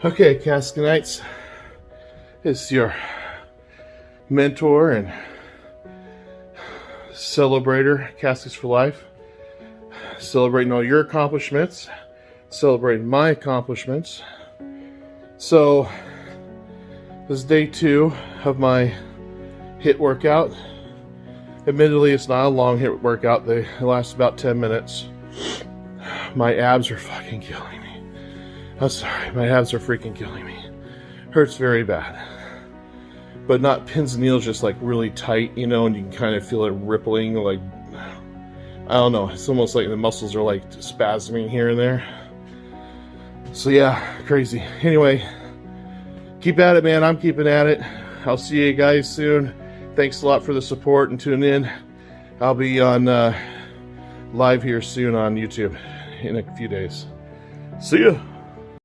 Okay, Caskanites, it's your mentor and celebrator, Caskets for Life, celebrating all your accomplishments, celebrating my accomplishments. So, this is day 2 of my HIIT workout. Admittedly, it's not a long HIIT workout. They last about 10 minutes. My abs are fucking killing me. I'm sorry, my abs are freaking killing me. Hurts very bad. But not pins and needles, just like really tight, you know, and you can kind of feel it rippling, like, I don't know, it's almost like the muscles are like spasming here and there. So yeah, crazy. Anyway, keep at it, man. I'm keeping at it. I'll see you guys soon. Thanks a lot for the support and tune in. I'll be on live here soon on YouTube in a few days. See ya.